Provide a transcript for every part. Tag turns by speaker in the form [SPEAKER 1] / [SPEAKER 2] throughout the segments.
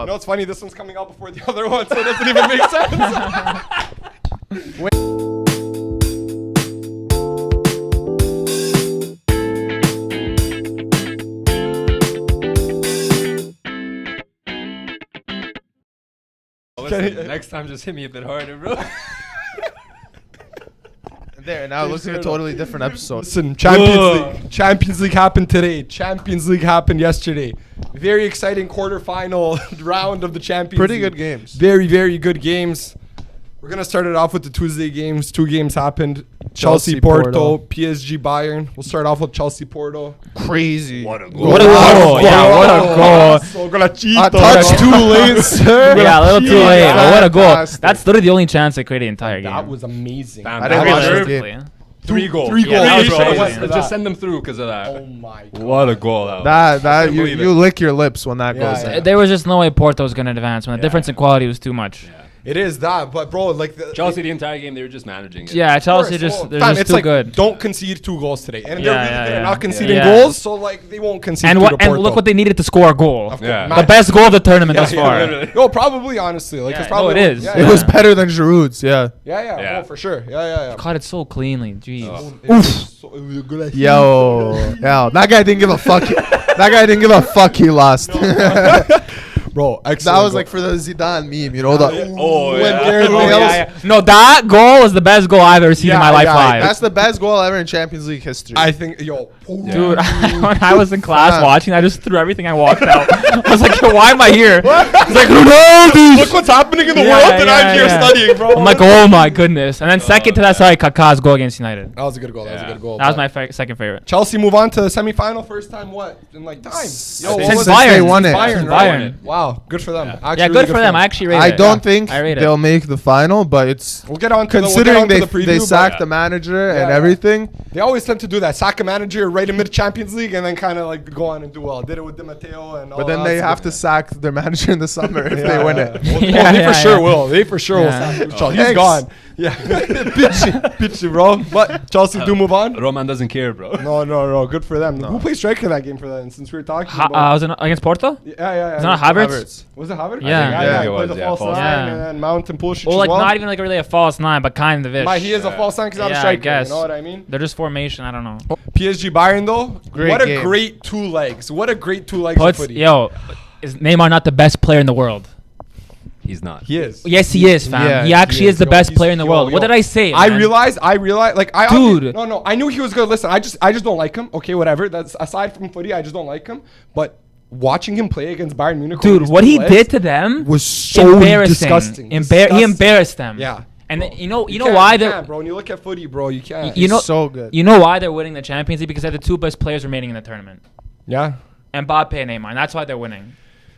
[SPEAKER 1] You know, it's funny. This one's coming out before the other one, so it doesn't even make sense.
[SPEAKER 2] Listen, next time, just hit me a bit harder, bro.
[SPEAKER 3] There, now it looks like a totally different episode.
[SPEAKER 1] Listen, Champions League happened today. Champions League happened yesterday. Very exciting quarterfinal round of the Champions
[SPEAKER 3] Pretty
[SPEAKER 1] League.
[SPEAKER 3] good games.
[SPEAKER 1] Very, very good games. We're going to start it off with the Tuesday games. 2 games happened. Chelsea, Porto, PSG, Bayern. We'll start off with Chelsea, Porto.
[SPEAKER 3] Crazy.
[SPEAKER 2] What a goal.
[SPEAKER 4] What a goal. Yeah, what a goal.
[SPEAKER 1] A
[SPEAKER 3] touch too late, sir.
[SPEAKER 4] Yeah, a little too late. But what a goal.
[SPEAKER 3] Fantastic.
[SPEAKER 4] That's literally the only chance they created the entire game.
[SPEAKER 1] That was amazing.
[SPEAKER 2] Bam,
[SPEAKER 3] I didn't
[SPEAKER 2] bam,
[SPEAKER 3] watch
[SPEAKER 2] bam.
[SPEAKER 3] this
[SPEAKER 4] Perfectly,
[SPEAKER 3] game.
[SPEAKER 4] yeah.
[SPEAKER 2] 3 goals.
[SPEAKER 1] 3 goals.
[SPEAKER 4] that was
[SPEAKER 2] bro.
[SPEAKER 4] crazy.
[SPEAKER 2] Let's just send them through because of that.
[SPEAKER 1] Oh my God.
[SPEAKER 2] What a goal that was.
[SPEAKER 3] That
[SPEAKER 2] believe
[SPEAKER 3] you
[SPEAKER 2] it.
[SPEAKER 3] lick your lips when that goes
[SPEAKER 1] Yeah.
[SPEAKER 3] in.
[SPEAKER 4] There was just no way Porto was going to advance when the difference in quality was too much.
[SPEAKER 2] Yeah.
[SPEAKER 1] It is that, but bro, like
[SPEAKER 2] Chelsea, the entire game, they were just managing it.
[SPEAKER 4] Yeah, Chelsea
[SPEAKER 1] Of course,
[SPEAKER 4] just
[SPEAKER 1] well,
[SPEAKER 4] they're
[SPEAKER 1] fam,
[SPEAKER 4] just
[SPEAKER 1] it's
[SPEAKER 4] too
[SPEAKER 1] like,
[SPEAKER 4] good.
[SPEAKER 1] Don't concede 2 goals today, and they're
[SPEAKER 4] Yeah,
[SPEAKER 1] really
[SPEAKER 4] yeah,
[SPEAKER 1] good at
[SPEAKER 4] yeah.
[SPEAKER 1] not conceding
[SPEAKER 4] Yeah.
[SPEAKER 1] goals. So like they won't concede.
[SPEAKER 4] And
[SPEAKER 1] to
[SPEAKER 4] what?
[SPEAKER 1] the
[SPEAKER 4] And
[SPEAKER 1] Porto.
[SPEAKER 4] look what they needed to score a goal.
[SPEAKER 1] Of
[SPEAKER 2] Yeah.
[SPEAKER 1] course.
[SPEAKER 4] The best goal of the tournament thus
[SPEAKER 1] Yeah,
[SPEAKER 4] far.
[SPEAKER 2] literally.
[SPEAKER 1] No, probably honestly, like
[SPEAKER 4] Yeah,
[SPEAKER 1] it's probably
[SPEAKER 4] no, it is.
[SPEAKER 1] Yeah,
[SPEAKER 3] It
[SPEAKER 1] yeah.
[SPEAKER 3] was better than Giroud's, yeah.
[SPEAKER 1] Yeah, oh, for sure. Yeah.
[SPEAKER 4] Caught it so cleanly. Jeez.
[SPEAKER 3] Yo, that guy didn't give a fuck. That guy didn't give a fuck. He lost.
[SPEAKER 1] Bro, excellent
[SPEAKER 3] That was
[SPEAKER 1] goal.
[SPEAKER 3] like for the Zidane meme, you know. The
[SPEAKER 2] Oh,
[SPEAKER 3] when
[SPEAKER 2] yeah.
[SPEAKER 3] Gareth
[SPEAKER 4] Oh,
[SPEAKER 3] Bale's-
[SPEAKER 4] yeah, yeah. No, that goal was the best goal I've ever seen in my life live.
[SPEAKER 3] That's the best goal ever in Champions League history.
[SPEAKER 1] I think
[SPEAKER 4] Dude,
[SPEAKER 1] Dude,
[SPEAKER 4] when I was in class
[SPEAKER 3] Fam.
[SPEAKER 4] watching, I just threw everything I walked out. I was like, yo, why am I here? It's like, Ronaldo!
[SPEAKER 1] look what's happening in the
[SPEAKER 4] Yeah,
[SPEAKER 1] world, and
[SPEAKER 4] yeah,
[SPEAKER 1] I'm here
[SPEAKER 4] yeah.
[SPEAKER 1] studying, bro.
[SPEAKER 4] I'm like, oh my goodness. And then second to that, sorry, Kaká's goal against United.
[SPEAKER 1] that was a good goal. That was a
[SPEAKER 2] Yeah.
[SPEAKER 1] good goal.
[SPEAKER 4] That was
[SPEAKER 1] but
[SPEAKER 4] my second favorite.
[SPEAKER 1] Chelsea move on to the semifinal. First time what in like time? Yo,
[SPEAKER 3] Since
[SPEAKER 1] what
[SPEAKER 4] Since
[SPEAKER 1] was
[SPEAKER 3] they
[SPEAKER 4] Bayern.
[SPEAKER 3] won it.
[SPEAKER 1] Bayern,
[SPEAKER 4] Since
[SPEAKER 1] right?
[SPEAKER 4] Bayern.
[SPEAKER 1] Wow, good for them.
[SPEAKER 2] Yeah.
[SPEAKER 1] Actually,
[SPEAKER 4] Yeah,
[SPEAKER 1] really
[SPEAKER 4] good for them. I actually rate
[SPEAKER 3] I
[SPEAKER 4] it.
[SPEAKER 3] don't think
[SPEAKER 4] I rate it.
[SPEAKER 3] they'll make the final, but it's
[SPEAKER 1] We'll get on to
[SPEAKER 3] considering
[SPEAKER 1] the
[SPEAKER 3] they
[SPEAKER 1] preview,
[SPEAKER 3] sacked
[SPEAKER 1] but
[SPEAKER 3] the manager and
[SPEAKER 1] yeah.
[SPEAKER 3] everything.
[SPEAKER 1] they always tend to do that. Sack a manager right in mid Champions League, and then kind of like go on and do well. Did it with Di Matteo and all.
[SPEAKER 3] But then
[SPEAKER 1] that
[SPEAKER 3] they
[SPEAKER 1] stuff.
[SPEAKER 3] have to sack their manager in the summer if they win it.
[SPEAKER 1] Well,
[SPEAKER 4] Yeah,
[SPEAKER 1] they
[SPEAKER 4] yeah,
[SPEAKER 1] for sure
[SPEAKER 4] yeah.
[SPEAKER 1] will. They for sure will
[SPEAKER 4] Yeah.
[SPEAKER 1] sack Chelsea. He's
[SPEAKER 3] Thanks.
[SPEAKER 1] gone. Yeah, bitchy, bro. But Chelsea do move on.
[SPEAKER 2] Roman doesn't care, bro.
[SPEAKER 1] No. Good for them. Who plays striker that game for them? Since we were talking. about
[SPEAKER 4] Was it against Porto?
[SPEAKER 1] yeah.
[SPEAKER 4] Was it not Havertz?
[SPEAKER 1] Was it Havertz?
[SPEAKER 4] Yeah.
[SPEAKER 2] I think it
[SPEAKER 1] he
[SPEAKER 2] was,
[SPEAKER 1] played the
[SPEAKER 2] yeah,
[SPEAKER 1] false
[SPEAKER 2] false
[SPEAKER 1] nine,
[SPEAKER 4] nine.
[SPEAKER 1] and then Mount and Pulisic
[SPEAKER 4] Well,
[SPEAKER 1] as
[SPEAKER 4] like
[SPEAKER 1] well.
[SPEAKER 4] not even like really a false nine, but kind of ish.
[SPEAKER 1] He is a false nine because he's not a
[SPEAKER 4] Yeah, I
[SPEAKER 1] striker.
[SPEAKER 4] guess.
[SPEAKER 1] You know what I mean?
[SPEAKER 4] They're just formation. I don't know.
[SPEAKER 1] PSG Bayern though.
[SPEAKER 3] Great
[SPEAKER 1] what a
[SPEAKER 3] game.
[SPEAKER 1] great 2 legs. What a great 2 legs of
[SPEAKER 4] Puts,
[SPEAKER 1] footy.
[SPEAKER 4] yo, is Neymar not the best player in the world?
[SPEAKER 2] He's not.
[SPEAKER 1] He is.
[SPEAKER 4] Yes, he is, fam.
[SPEAKER 3] Yeah,
[SPEAKER 4] he actually
[SPEAKER 1] he
[SPEAKER 4] is the
[SPEAKER 1] Yo,
[SPEAKER 4] best
[SPEAKER 1] he's-
[SPEAKER 4] player in the world. What did I say?
[SPEAKER 1] I
[SPEAKER 4] man?
[SPEAKER 1] realized, like,
[SPEAKER 4] Dude.
[SPEAKER 1] No, I knew he was good. Listen, I just don't like him. Okay, whatever. That's aside from footy, I just don't like him. But watching him play against Bayern Munich,
[SPEAKER 4] Dude,
[SPEAKER 1] with
[SPEAKER 4] what
[SPEAKER 1] these
[SPEAKER 4] he
[SPEAKER 1] 2
[SPEAKER 4] did
[SPEAKER 1] legs
[SPEAKER 4] to them
[SPEAKER 1] was so disgusting.
[SPEAKER 4] He
[SPEAKER 1] Disgusting.
[SPEAKER 4] embarrassed them.
[SPEAKER 1] Yeah.
[SPEAKER 4] And
[SPEAKER 1] Bro,
[SPEAKER 4] you know
[SPEAKER 1] You
[SPEAKER 4] why
[SPEAKER 1] can't,
[SPEAKER 4] they're
[SPEAKER 1] bro. When you look at footy, bro, you can't.
[SPEAKER 4] you know
[SPEAKER 3] He's so good.
[SPEAKER 4] You know why they're winning the Champions League? Because they're the 2 best players remaining in the tournament.
[SPEAKER 1] Yeah.
[SPEAKER 4] Mbappe and Neymar. And that's why they're winning.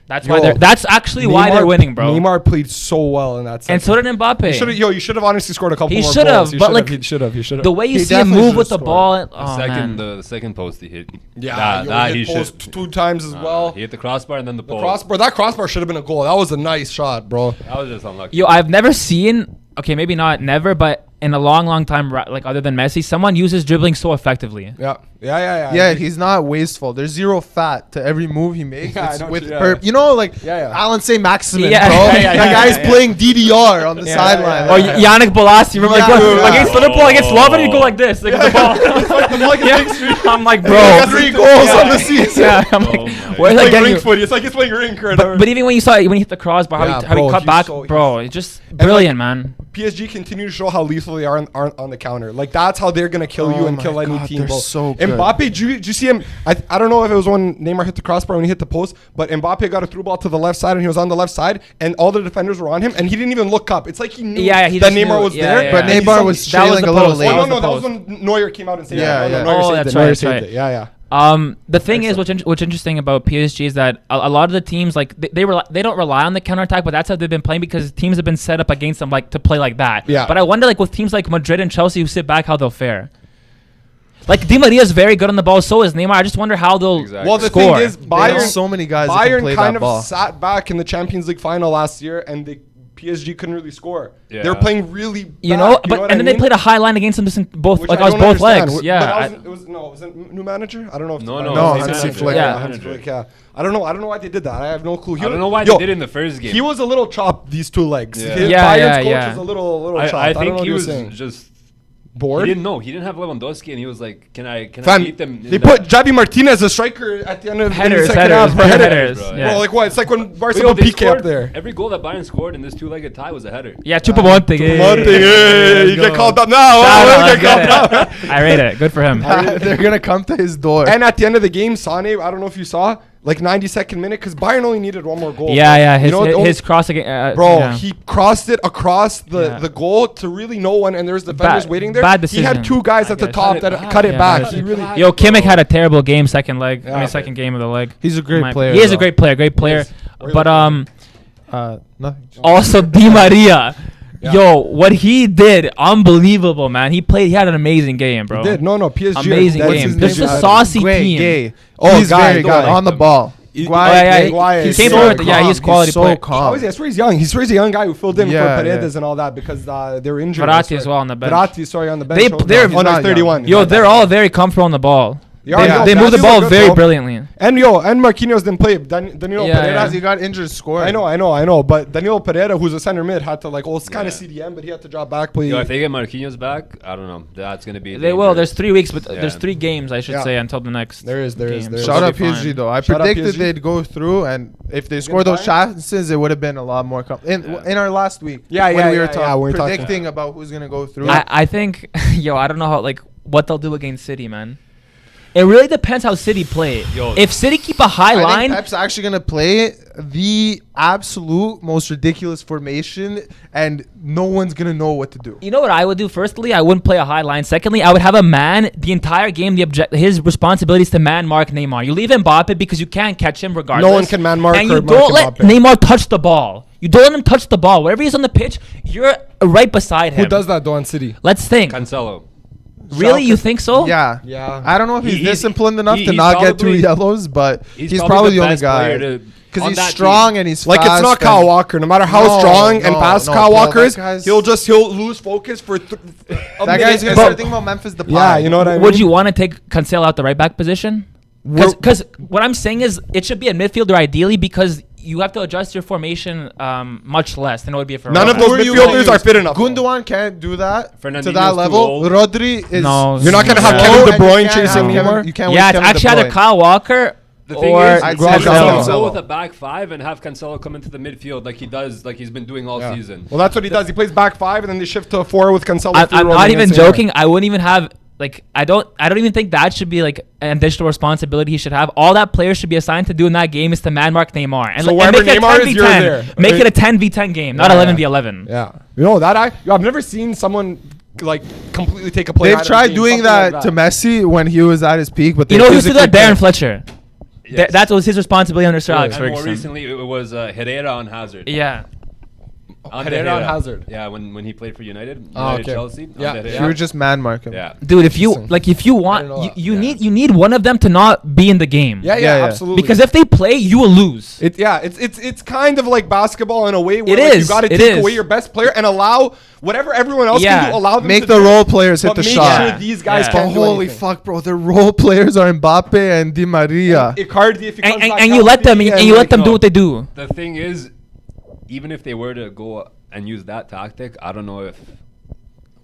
[SPEAKER 4] That's
[SPEAKER 1] Yo,
[SPEAKER 4] why they're. That's actually why they're winning, bro.
[SPEAKER 1] Neymar played so well in that.
[SPEAKER 4] And so did Mbappe.
[SPEAKER 1] You should have honestly scored a couple
[SPEAKER 4] He
[SPEAKER 1] more
[SPEAKER 4] should have,
[SPEAKER 1] goals.
[SPEAKER 4] but, like,
[SPEAKER 1] he should have.
[SPEAKER 4] The way you
[SPEAKER 3] He
[SPEAKER 4] see him
[SPEAKER 3] definitely
[SPEAKER 4] move with the
[SPEAKER 3] should've
[SPEAKER 4] ball.
[SPEAKER 2] The
[SPEAKER 4] Oh,
[SPEAKER 2] second,
[SPEAKER 4] man.
[SPEAKER 2] the second post he hit.
[SPEAKER 1] Yeah,
[SPEAKER 2] that
[SPEAKER 1] he
[SPEAKER 2] he
[SPEAKER 1] hit post
[SPEAKER 2] should.
[SPEAKER 1] 2 times as well.
[SPEAKER 2] He hit the crossbar and then the
[SPEAKER 1] The
[SPEAKER 2] post.
[SPEAKER 1] crossbar, that crossbar should have been a goal. That was a nice shot, bro.
[SPEAKER 2] That was just unlucky.
[SPEAKER 4] Yo, I've never seen. Okay, maybe not never, but in a long time, like other than Messi, someone uses dribbling so effectively.
[SPEAKER 1] Yeah.
[SPEAKER 3] Yeah, he's not wasteful. There's zero fat to every move he makes.
[SPEAKER 1] Yeah, I
[SPEAKER 3] It's
[SPEAKER 1] know
[SPEAKER 3] with
[SPEAKER 1] what you- yeah.
[SPEAKER 3] you know, like
[SPEAKER 1] Yeah.
[SPEAKER 3] Alan Say Maximin,
[SPEAKER 4] Yeah.
[SPEAKER 3] bro.
[SPEAKER 4] Yeah, yeah,
[SPEAKER 3] that
[SPEAKER 4] yeah,
[SPEAKER 3] guy's
[SPEAKER 4] yeah.
[SPEAKER 3] playing DDR on the sideline.
[SPEAKER 4] Or Yannick Bolasie, remember like,
[SPEAKER 3] Yeah.
[SPEAKER 4] against Liverpool, against Lovren, you go like this, like the ball. Yeah. I'm like, bro.
[SPEAKER 3] He got 3 goals on the season.
[SPEAKER 4] Yeah, I'm
[SPEAKER 2] Oh
[SPEAKER 4] like,
[SPEAKER 2] my
[SPEAKER 4] where's
[SPEAKER 1] It's
[SPEAKER 4] like
[SPEAKER 1] like
[SPEAKER 4] getting
[SPEAKER 1] rink
[SPEAKER 4] you?
[SPEAKER 1] footy. It's like he's playing rink or
[SPEAKER 4] But even when you saw when he hit the crossbar,
[SPEAKER 1] Yeah,
[SPEAKER 4] how
[SPEAKER 1] bro,
[SPEAKER 4] he cut
[SPEAKER 1] he's
[SPEAKER 4] back,
[SPEAKER 1] so-
[SPEAKER 4] bro, it's just brilliant, man.
[SPEAKER 1] PSG continue to show how lethal they are on the counter. Like that's how they're gonna kill you
[SPEAKER 3] Oh
[SPEAKER 1] and
[SPEAKER 3] my
[SPEAKER 1] kill any
[SPEAKER 3] God,
[SPEAKER 1] team,
[SPEAKER 3] they're
[SPEAKER 1] bro.
[SPEAKER 3] so good.
[SPEAKER 1] Mbappe, did you see him? I don't know if it was when Neymar hit the crossbar when he hit the post, but Mbappe got a through ball to the left side and he was on the left side and all the defenders were on him and he didn't even look up. It's like he knew
[SPEAKER 4] Yeah, he
[SPEAKER 1] that
[SPEAKER 4] just
[SPEAKER 1] Neymar
[SPEAKER 4] knew.
[SPEAKER 1] was
[SPEAKER 4] Yeah,
[SPEAKER 1] there.
[SPEAKER 4] yeah,
[SPEAKER 3] But
[SPEAKER 4] yeah.
[SPEAKER 3] Neymar was
[SPEAKER 4] That was
[SPEAKER 3] trailing
[SPEAKER 4] the
[SPEAKER 3] a little
[SPEAKER 4] post.
[SPEAKER 3] late.
[SPEAKER 4] That
[SPEAKER 1] Oh,
[SPEAKER 4] was
[SPEAKER 1] no,
[SPEAKER 4] the
[SPEAKER 1] that was
[SPEAKER 4] post.
[SPEAKER 1] when Neuer came out and saved
[SPEAKER 3] Yeah,
[SPEAKER 1] it.
[SPEAKER 3] yeah.
[SPEAKER 1] Neuer
[SPEAKER 4] Oh,
[SPEAKER 1] saved
[SPEAKER 4] that's
[SPEAKER 1] it.
[SPEAKER 4] right,
[SPEAKER 1] Neuer
[SPEAKER 4] that's
[SPEAKER 1] saved
[SPEAKER 4] right.
[SPEAKER 1] it. Yeah.
[SPEAKER 4] The thing is, what's interesting about PSG is that a lot of the teams like they don't rely on the counterattack, but that's how they've been playing because teams have been set up against them like to play like that.
[SPEAKER 1] Yeah.
[SPEAKER 4] But I wonder like with teams like Madrid and Chelsea who sit back how they'll fare. Like Di Maria is very good on the ball, so is Neymar. I just wonder how they'll
[SPEAKER 2] Exactly.
[SPEAKER 1] Well, the
[SPEAKER 4] score.
[SPEAKER 1] thing is,
[SPEAKER 3] They have
[SPEAKER 1] Bayern
[SPEAKER 3] so many guys that can
[SPEAKER 1] Bayern
[SPEAKER 3] play
[SPEAKER 1] kind
[SPEAKER 3] that
[SPEAKER 1] of
[SPEAKER 3] ball.
[SPEAKER 1] sat back in the Champions League final last year, and PSG couldn't really score.
[SPEAKER 2] Yeah.
[SPEAKER 1] They were playing really bad,
[SPEAKER 4] You know, but
[SPEAKER 1] what
[SPEAKER 4] and
[SPEAKER 1] I
[SPEAKER 4] then they
[SPEAKER 1] mean?
[SPEAKER 4] played a high line against them just in both
[SPEAKER 1] Which
[SPEAKER 4] like
[SPEAKER 1] I
[SPEAKER 4] I was
[SPEAKER 1] don't
[SPEAKER 4] both
[SPEAKER 1] understand.
[SPEAKER 4] legs.
[SPEAKER 1] But
[SPEAKER 4] Yeah.
[SPEAKER 1] that was it was new manager? I don't know if
[SPEAKER 2] No,
[SPEAKER 3] Hansi Flick.
[SPEAKER 4] Yeah.
[SPEAKER 1] Hansi Flick, yeah. I don't know why they did that. I have no clue.
[SPEAKER 2] I don't know why they did it in the first game.
[SPEAKER 1] He was a little chopped these 2 legs.
[SPEAKER 2] Yeah.
[SPEAKER 1] His
[SPEAKER 4] Yeah,
[SPEAKER 1] Bayern's
[SPEAKER 4] yeah,
[SPEAKER 1] coach
[SPEAKER 4] yeah.
[SPEAKER 1] was a little chopped.
[SPEAKER 2] I
[SPEAKER 1] don't know
[SPEAKER 2] think
[SPEAKER 1] what
[SPEAKER 2] he was
[SPEAKER 1] saying.
[SPEAKER 2] just
[SPEAKER 1] Bored.
[SPEAKER 2] He didn't know. He didn't have Lewandowski, and he was like, "Can I
[SPEAKER 1] Fam,
[SPEAKER 2] beat them?"
[SPEAKER 1] they put Javi Martinez as a striker at the end of the
[SPEAKER 4] Headers,
[SPEAKER 1] second half.
[SPEAKER 4] headers,
[SPEAKER 1] For
[SPEAKER 4] headers.
[SPEAKER 2] bro.
[SPEAKER 4] Yeah.
[SPEAKER 1] Bro, like what? It's like when
[SPEAKER 2] Yo,
[SPEAKER 1] Barcelona
[SPEAKER 2] they
[SPEAKER 1] PK up
[SPEAKER 2] scored-
[SPEAKER 1] there.
[SPEAKER 2] Every goal that Bayern scored in this 2-legged tie was a header.
[SPEAKER 4] Yeah, Chupamonte.
[SPEAKER 1] One thing, hey, you get called up now.
[SPEAKER 4] Shout out,
[SPEAKER 1] You
[SPEAKER 4] let's
[SPEAKER 1] get
[SPEAKER 4] get
[SPEAKER 1] called
[SPEAKER 4] it.
[SPEAKER 1] up.
[SPEAKER 4] I rate it. Good for him.
[SPEAKER 3] They're gonna come to his door.
[SPEAKER 1] And at the end of the game, Sane, I don't know if you saw, like 92nd minute, because Bayern only needed 1 more goal.
[SPEAKER 4] Yeah, yeah.
[SPEAKER 1] You know,
[SPEAKER 4] His cross again.
[SPEAKER 1] Bro,
[SPEAKER 4] yeah.
[SPEAKER 1] he crossed it across
[SPEAKER 4] Yeah.
[SPEAKER 1] the goal to really no one, and there's defenders waiting there.
[SPEAKER 4] bad
[SPEAKER 1] He
[SPEAKER 4] decision.
[SPEAKER 1] had 2 guys at the
[SPEAKER 2] Cut
[SPEAKER 1] top
[SPEAKER 2] it
[SPEAKER 1] that
[SPEAKER 2] back.
[SPEAKER 1] cut it
[SPEAKER 4] Yeah,
[SPEAKER 1] back.
[SPEAKER 4] bad
[SPEAKER 1] He really.
[SPEAKER 4] Yo, Kimmich had a terrible game, second leg.
[SPEAKER 1] Yeah.
[SPEAKER 4] Second game of the leg.
[SPEAKER 3] He's a great player.
[SPEAKER 4] He is a
[SPEAKER 3] though.
[SPEAKER 4] great player. Great player.
[SPEAKER 1] Really
[SPEAKER 4] But
[SPEAKER 3] Nothing.
[SPEAKER 4] also Di Maria.
[SPEAKER 1] Yeah.
[SPEAKER 4] Yo, what he did, unbelievable, man. He had an amazing game, bro.
[SPEAKER 1] He did. No, PSG.
[SPEAKER 4] Amazing
[SPEAKER 1] that's
[SPEAKER 4] game.
[SPEAKER 1] his
[SPEAKER 4] This
[SPEAKER 1] name.
[SPEAKER 4] is a saucy
[SPEAKER 3] Great,
[SPEAKER 4] team.
[SPEAKER 3] Gay.
[SPEAKER 1] Oh,
[SPEAKER 3] He's
[SPEAKER 1] Guy,
[SPEAKER 3] very good
[SPEAKER 1] don't like
[SPEAKER 3] on the
[SPEAKER 2] them.
[SPEAKER 3] ball.
[SPEAKER 1] He-
[SPEAKER 3] Guy,
[SPEAKER 4] Oh, yeah,
[SPEAKER 3] Gay,
[SPEAKER 1] Guy
[SPEAKER 4] he
[SPEAKER 1] is
[SPEAKER 4] came
[SPEAKER 1] so
[SPEAKER 4] forward. Yeah,
[SPEAKER 1] calm.
[SPEAKER 4] he's quality
[SPEAKER 3] so
[SPEAKER 4] player.
[SPEAKER 3] calm.
[SPEAKER 1] Obviously, I swear he's young. He's a young guy who filled in
[SPEAKER 3] Yeah,
[SPEAKER 1] for Paredes
[SPEAKER 3] yeah.
[SPEAKER 1] and all that because they were injured.
[SPEAKER 4] Verratti as well on the bench.
[SPEAKER 1] Verratti, sorry, on the bench.
[SPEAKER 4] They-
[SPEAKER 1] Oh,
[SPEAKER 4] they're-
[SPEAKER 1] no,
[SPEAKER 3] not
[SPEAKER 1] he's 31.
[SPEAKER 4] Yo, they're all very comfortable on the ball.
[SPEAKER 1] They
[SPEAKER 4] They move the
[SPEAKER 1] Danilo
[SPEAKER 4] ball
[SPEAKER 1] good,
[SPEAKER 4] very
[SPEAKER 1] bro.
[SPEAKER 4] brilliantly.
[SPEAKER 1] And Marquinhos didn't play. Danilo
[SPEAKER 4] Yeah,
[SPEAKER 1] Pereira.
[SPEAKER 4] yeah.
[SPEAKER 3] He got injured scoring.
[SPEAKER 1] I know. But Danilo Pereira, who's a center mid, had to it's kind of
[SPEAKER 2] Yeah.
[SPEAKER 1] CDM, but he had to drop back. Play.
[SPEAKER 2] Yo, if they get Marquinhos back, I don't know. That's gonna be.
[SPEAKER 4] They will. There's 3 weeks, but
[SPEAKER 2] Yeah.
[SPEAKER 4] there's 3 games, I should
[SPEAKER 1] Yeah.
[SPEAKER 4] say, until the next.
[SPEAKER 1] There is.
[SPEAKER 4] game.
[SPEAKER 1] Shout
[SPEAKER 3] Shout
[SPEAKER 4] They'll
[SPEAKER 3] out
[SPEAKER 4] be fine.
[SPEAKER 3] PSG though. I
[SPEAKER 1] Shout out
[SPEAKER 3] predicted
[SPEAKER 1] PSG.
[SPEAKER 3] they'd go through, and if they score
[SPEAKER 1] get
[SPEAKER 3] those
[SPEAKER 1] Bayern?
[SPEAKER 3] chances, it would have been a lot more. In our last week,
[SPEAKER 1] Yeah,
[SPEAKER 3] when
[SPEAKER 1] yeah,
[SPEAKER 3] we were
[SPEAKER 1] yeah, yeah, we were talking.
[SPEAKER 3] predicting about who's gonna go through.
[SPEAKER 4] I think, I don't know what they'll do against City, man. It really depends how City play.
[SPEAKER 2] Yo.
[SPEAKER 4] If City keep a high
[SPEAKER 3] I
[SPEAKER 4] line,
[SPEAKER 3] think Pep's actually gonna play the absolute most ridiculous formation, and no one's gonna know what to do.
[SPEAKER 4] you know what I would do? Firstly, I wouldn't play a high line. Secondly, I would have a man the entire game. His responsibility is to man mark Neymar. You leave Mbappe because you can't catch him regardless.
[SPEAKER 1] No one can man mark
[SPEAKER 4] and
[SPEAKER 1] or
[SPEAKER 4] you
[SPEAKER 1] mark
[SPEAKER 4] don't let
[SPEAKER 1] Mbappe.
[SPEAKER 4] Neymar touch the ball. You don't let him touch the ball. Wherever he's on the pitch, you're right beside him.
[SPEAKER 1] Who does that though on City?
[SPEAKER 4] Let's think.
[SPEAKER 2] Cancelo.
[SPEAKER 4] Really, you think so?
[SPEAKER 3] Yeah,
[SPEAKER 1] Yeah.
[SPEAKER 3] I don't know if he's
[SPEAKER 2] He's-
[SPEAKER 3] disciplined enough to
[SPEAKER 2] he's
[SPEAKER 3] not get 2
[SPEAKER 2] probably-
[SPEAKER 3] yellows, but he's
[SPEAKER 2] probably
[SPEAKER 3] probably the only
[SPEAKER 2] best player
[SPEAKER 3] guy.
[SPEAKER 2] to-
[SPEAKER 3] Because
[SPEAKER 2] on
[SPEAKER 3] he's
[SPEAKER 2] that
[SPEAKER 3] strong
[SPEAKER 2] team.
[SPEAKER 3] and he's
[SPEAKER 1] Like
[SPEAKER 3] fast.
[SPEAKER 1] it's not Kyle
[SPEAKER 3] and-
[SPEAKER 1] Walker. No matter how
[SPEAKER 3] No,
[SPEAKER 1] strong and
[SPEAKER 3] no,
[SPEAKER 1] fast
[SPEAKER 3] no,
[SPEAKER 1] Kyle
[SPEAKER 3] bro,
[SPEAKER 1] Walker
[SPEAKER 3] that
[SPEAKER 1] is,
[SPEAKER 3] guy's-
[SPEAKER 1] he'll lose focus for a
[SPEAKER 3] That guy's
[SPEAKER 1] minute.
[SPEAKER 3] gonna
[SPEAKER 4] But-
[SPEAKER 3] start thinking about Memphis Depay.
[SPEAKER 1] Yeah, you know what I mean.
[SPEAKER 4] Would you want to take Cancelo out the right back position? Because what I'm saying is it should be a midfielder ideally because you have to adjust your formation much less than it would be for
[SPEAKER 1] None of
[SPEAKER 4] right
[SPEAKER 1] those
[SPEAKER 3] Who are you
[SPEAKER 1] midfielders
[SPEAKER 3] gonna
[SPEAKER 1] are
[SPEAKER 3] use?
[SPEAKER 1] fit enough.
[SPEAKER 3] Gundogan can't do that to
[SPEAKER 2] Fernandinho's
[SPEAKER 3] that
[SPEAKER 2] too
[SPEAKER 3] level.
[SPEAKER 2] old.
[SPEAKER 3] Rodri is.
[SPEAKER 4] No.
[SPEAKER 1] You're not gonna have
[SPEAKER 4] Yeah.
[SPEAKER 1] Kevin De
[SPEAKER 3] and you
[SPEAKER 1] Bruyne
[SPEAKER 3] can't
[SPEAKER 1] chasing
[SPEAKER 3] have
[SPEAKER 1] Neymar.
[SPEAKER 3] You can't
[SPEAKER 4] Yeah,
[SPEAKER 3] waste
[SPEAKER 4] it's
[SPEAKER 3] Kevin
[SPEAKER 4] actually
[SPEAKER 3] De
[SPEAKER 4] either
[SPEAKER 3] Bruyne.
[SPEAKER 4] Kyle Walker
[SPEAKER 2] The thing
[SPEAKER 4] or
[SPEAKER 2] is,
[SPEAKER 3] I'd
[SPEAKER 2] go
[SPEAKER 3] say
[SPEAKER 2] Cancelo
[SPEAKER 3] Cancelo.
[SPEAKER 2] with a back 5 and have Cancelo come into the midfield like he does, like he's been doing all
[SPEAKER 1] Yeah.
[SPEAKER 2] season.
[SPEAKER 1] Well, that's what he does. He plays back 5, and then they shift to a 4 with Cancelo.
[SPEAKER 4] I'm
[SPEAKER 1] rolling
[SPEAKER 4] not even
[SPEAKER 1] against Neymar.
[SPEAKER 4] joking. I wouldn't even have I don't even think that should be like an additional responsibility he should have. All that player should be assigned to do in that game is to man mark Neymar and,
[SPEAKER 1] So
[SPEAKER 4] and
[SPEAKER 1] wherever
[SPEAKER 4] make it a
[SPEAKER 1] Neymar
[SPEAKER 4] 10
[SPEAKER 1] is,
[SPEAKER 4] v
[SPEAKER 1] you're
[SPEAKER 4] 10.
[SPEAKER 1] there.
[SPEAKER 4] Make it a 10v10 game, not
[SPEAKER 1] Yeah,
[SPEAKER 4] 11v11.
[SPEAKER 1] Yeah, you know that I've never seen someone like completely take a player.
[SPEAKER 3] They've
[SPEAKER 1] out of
[SPEAKER 3] tried
[SPEAKER 1] the game,
[SPEAKER 3] doing
[SPEAKER 1] something
[SPEAKER 3] that
[SPEAKER 1] like
[SPEAKER 3] to Messi when he was at his peak, but they
[SPEAKER 4] You know who used to do that?
[SPEAKER 3] physically
[SPEAKER 4] Darren
[SPEAKER 3] can't.
[SPEAKER 4] Fletcher.
[SPEAKER 2] Yes.
[SPEAKER 4] That was his responsibility under Sir Alex
[SPEAKER 2] And more
[SPEAKER 4] Ferguson.
[SPEAKER 2] recently, it was Herrera on Hazard.
[SPEAKER 4] Yeah.
[SPEAKER 1] Herrera on Hazard.
[SPEAKER 2] Yeah, when he played for United,
[SPEAKER 1] Oh, okay.
[SPEAKER 2] Chelsea.
[SPEAKER 1] Yeah.
[SPEAKER 2] Ander
[SPEAKER 3] He
[SPEAKER 2] Herrera.
[SPEAKER 3] would just man mark him.
[SPEAKER 2] Yeah.
[SPEAKER 4] Dude, if you
[SPEAKER 1] Interesting.
[SPEAKER 4] want,
[SPEAKER 1] I didn't know that.
[SPEAKER 4] you need one of them to not be in the game.
[SPEAKER 1] Yeah,
[SPEAKER 3] Yeah, yeah.
[SPEAKER 1] absolutely.
[SPEAKER 4] Because if they play, you will lose.
[SPEAKER 1] It's kind of like basketball in a way where
[SPEAKER 4] It
[SPEAKER 1] like,
[SPEAKER 4] is,
[SPEAKER 1] you got to
[SPEAKER 4] it
[SPEAKER 1] take
[SPEAKER 4] is.
[SPEAKER 1] away your best player and allow whatever everyone else
[SPEAKER 4] Yeah.
[SPEAKER 1] can do. Allow them
[SPEAKER 3] Make
[SPEAKER 1] to
[SPEAKER 3] the
[SPEAKER 1] do
[SPEAKER 3] role
[SPEAKER 1] it,
[SPEAKER 3] players hit
[SPEAKER 1] but
[SPEAKER 3] the
[SPEAKER 1] make
[SPEAKER 3] shot.
[SPEAKER 1] sure these guys
[SPEAKER 4] Yeah.
[SPEAKER 3] But
[SPEAKER 1] can't do
[SPEAKER 3] holy
[SPEAKER 1] anything.
[SPEAKER 3] fuck, bro! The role players are Mbappe and Di Maria.
[SPEAKER 1] Icardi, if he comes back
[SPEAKER 4] And you let them
[SPEAKER 1] healthy
[SPEAKER 4] and you let them
[SPEAKER 2] no.
[SPEAKER 4] do what they do.
[SPEAKER 2] The thing is, even if they were to go and use that tactic, I don't know if